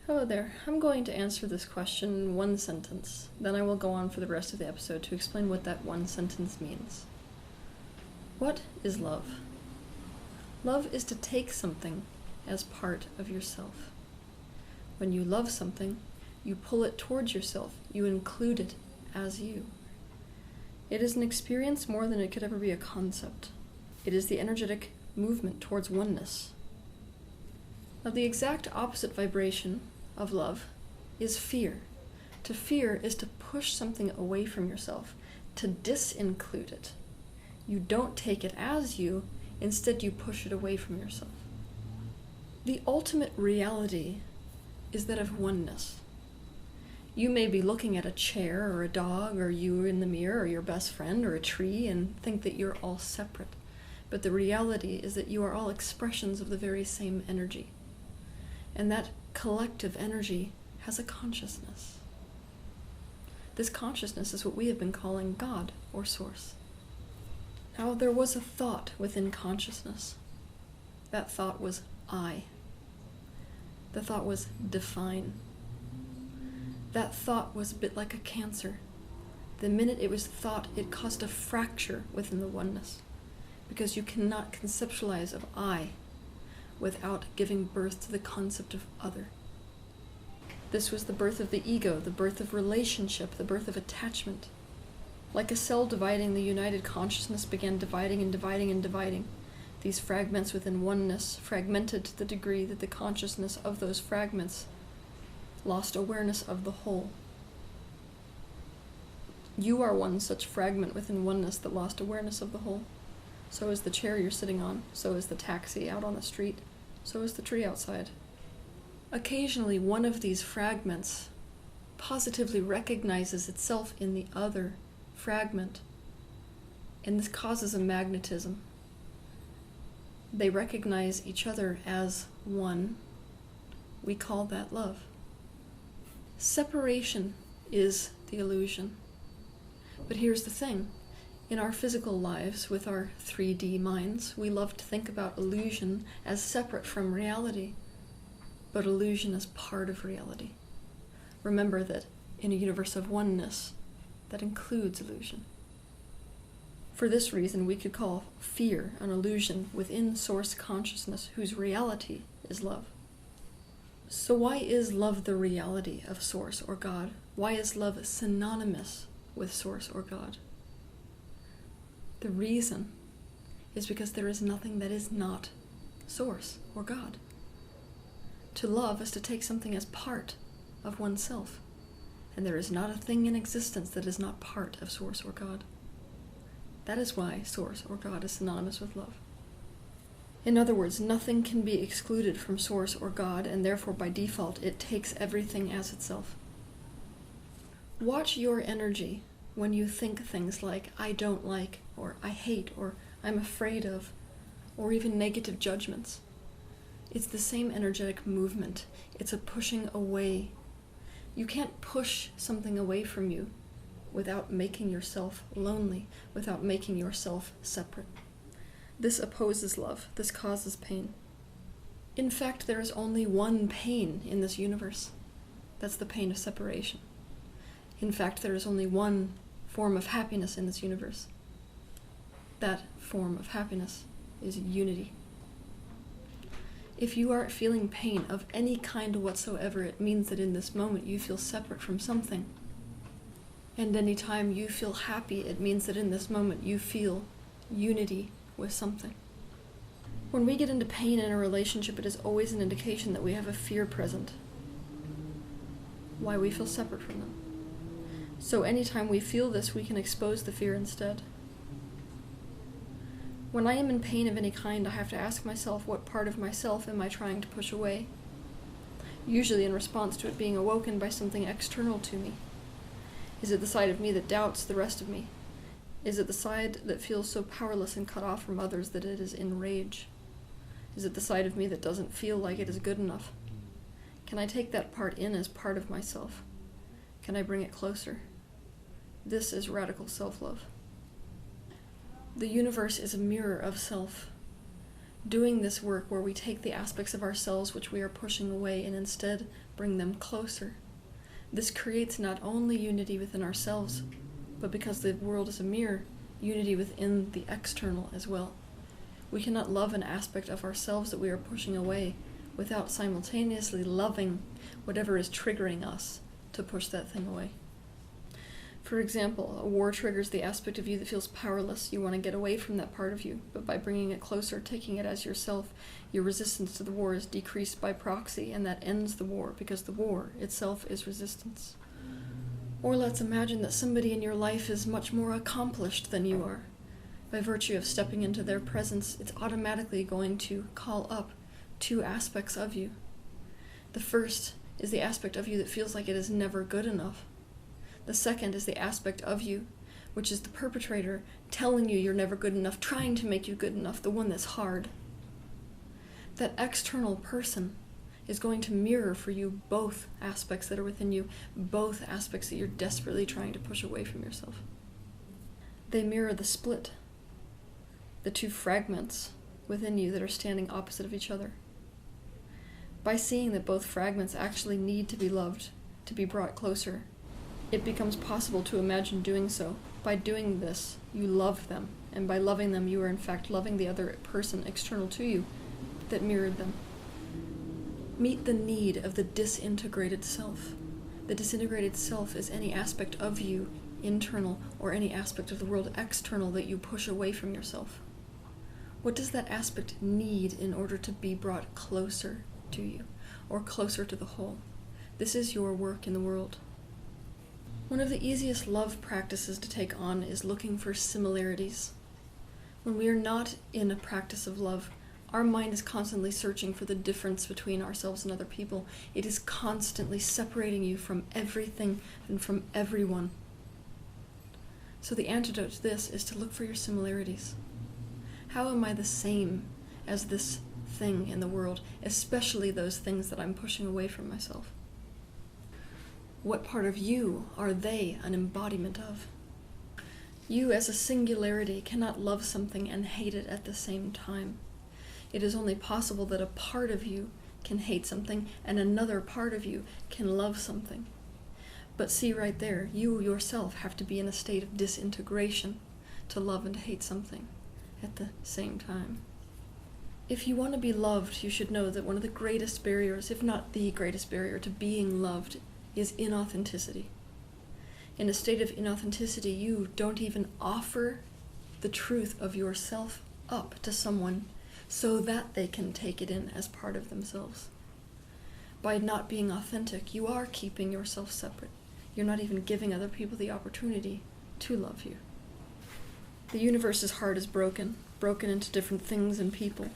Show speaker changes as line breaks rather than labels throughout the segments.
Hello there. I'm going to answer this question in one sentence. Then I will go on for the rest of the episode to explain what that one sentence means. What is love? Love is to take something as part of yourself. When you love something, you pull it towards yourself. You include it as you. It is an experience more than it could ever be a concept. It is the energetic movement towards oneness. Now, the exact opposite vibration of love is fear. To fear is to push something away from yourself, to disinclude it. You don't take it as you, instead you push it away from yourself. The ultimate reality is that of oneness. You may be looking at a chair or a dog or you in the mirror or your best friend or a tree and think that you're all separate. But the reality is that you are all expressions of the very same energy. And that collective energy has a consciousness. This consciousness is what we have been calling God or Source. Now, there was a thought within consciousness. That thought was I. The thought was define. That thought was a bit like a cancer. The minute it was thought, it caused a fracture within the oneness, because you cannot conceptualize of I without giving birth to the concept of other. This was the birth of the ego, the birth of relationship, the birth of attachment. Like a cell dividing, the united consciousness began dividing and dividing and dividing. These fragments within oneness fragmented to the degree that the consciousness of those fragments lost awareness of the whole. You are one such fragment within oneness that lost awareness of the whole. So is the chair you're sitting on, so is the taxi out on the street, so is the tree outside. Occasionally, one of these fragments positively recognizes itself in the other fragment, and this causes a magnetism. They recognize each other as one. We call that love. Separation is the illusion. But here's the thing. In our physical lives, with our 3D minds, we love to think about illusion as separate from reality. But illusion is part of reality. Remember that in a universe of oneness, that includes illusion. For this reason, we could call fear an illusion within Source consciousness, whose reality is love. So why is love the reality of Source or God? Why is love synonymous with Source or God? The reason is because there is nothing that is not Source or God. To love is to take something as part of oneself, and there is not a thing in existence that is not part of Source or God. That is why Source or God is synonymous with love. In other words, nothing can be excluded from Source or God, and therefore by default it takes everything as itself. Watch your energy when you think things like, I don't like, or I hate, or I'm afraid of, or even negative judgments. It's the same energetic movement. It's a pushing away. You can't push something away from you without making yourself lonely, without making yourself separate. This opposes love. This causes pain. In fact, there is only one pain in this universe. That's the pain of separation. In fact, there is only one form of happiness in this universe. That form of happiness is unity. If you are feeling pain of any kind whatsoever, it means that in this moment you feel separate from something. And anytime you feel happy, it means that in this moment you feel unity with something. When we get into pain in a relationship, it is always an indication that we have a fear present. Why we feel separate from them. So anytime we feel this, we can expose the fear instead. When I am in pain of any kind, I have to ask myself, what part of myself am I trying to push away? Usually in response to it being awoken by something external to me. Is it the side of me that doubts the rest of me? Is it the side that feels so powerless and cut off from others that it is in rage? Is it the side of me that doesn't feel like it is good enough? Can I take that part in as part of myself? Can I bring it closer? This is radical self-love. The universe is a mirror of self. Doing this work where we take the aspects of ourselves which we are pushing away and instead bring them closer. This creates not only unity within ourselves, but because the world is a mirror, unity within the external as well. We cannot love an aspect of ourselves that we are pushing away without simultaneously loving whatever is triggering us to push that thing away. For example, a war triggers the aspect of you that feels powerless. You want to get away from that part of you, but by bringing it closer, taking it as yourself, your resistance to the war is decreased by proxy, and that ends the war, because the war itself is resistance. Or let's imagine that somebody in your life is much more accomplished than you are. By virtue of stepping into their presence, it's automatically going to call up two aspects of you. The first is the aspect of you that feels like it is never good enough. The second is the aspect of you, which is the perpetrator telling you you're never good enough, trying to make you good enough, the one that's hard. That external person is going to mirror for you both aspects that are within you, both aspects that you're desperately trying to push away from yourself. They mirror the split, the two fragments within you that are standing opposite of each other. By seeing that both fragments actually need to be loved, to be brought closer, it becomes possible to imagine doing so. By doing this, you love them, and by loving them, you are in fact loving the other person external to you that mirrored them. Meet the need of the disintegrated self. The disintegrated self is any aspect of you, internal, or any aspect of the world external that you push away from yourself. What does that aspect need in order to be brought closer to you, or closer to the whole? This is your work in the world. One of the easiest love practices to take on is looking for similarities. When we are not in a practice of love, our mind is constantly searching for the difference between ourselves and other people. It is constantly separating you from everything and from everyone. So the antidote to this is to look for your similarities. How am I the same as this thing in the world, especially those things that I'm pushing away from myself? What part of you are they an embodiment of? You as a singularity cannot love something and hate it at the same time. It is only possible that a part of you can hate something and another part of you can love something. But see right there, you yourself have to be in a state of disintegration to love and hate something at the same time. If you want to be loved, you should know that one of the greatest barriers, if not the greatest barrier to being loved, is inauthenticity. In a state of inauthenticity, you don't even offer the truth of yourself up to someone so that they can take it in as part of themselves. By not being authentic, you are keeping yourself separate. You're not even giving other people the opportunity to love you. The universe's heart is broken into different things and people.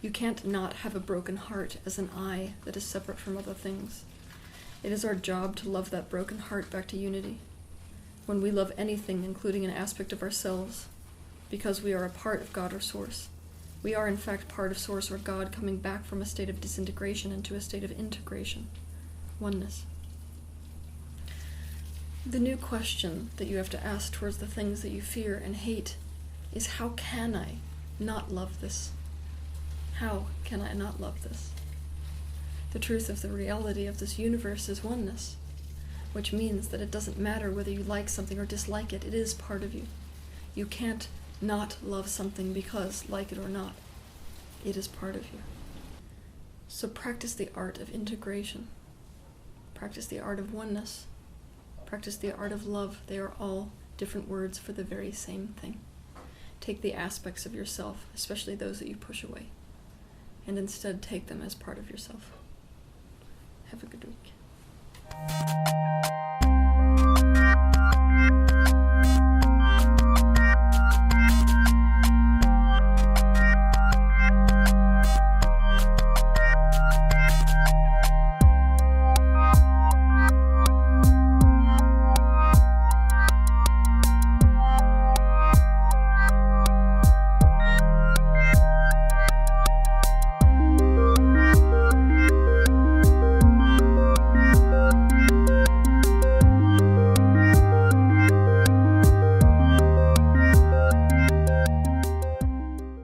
You can't not have a broken heart as an I that is separate from other things. It is our job to love that broken heart back to unity. When we love anything, including an aspect of ourselves, because we are a part of God or Source, we are in fact part of Source or God coming back from a state of disintegration into a state of integration, oneness. The new question that you have to ask towards the things that you fear and hate is, how can I not love this? How can I not love this? The truth of the reality of this universe is oneness, which means that it doesn't matter whether you like something or dislike it. It is part of you. You can't not love something because, like it or not, it is part of you. So practice the art of integration. Practice the art of oneness. Practice the art of love. They are all different words for the very same thing. Take the aspects of yourself, especially those that you push away, and instead take them as part of yourself. Have a good week.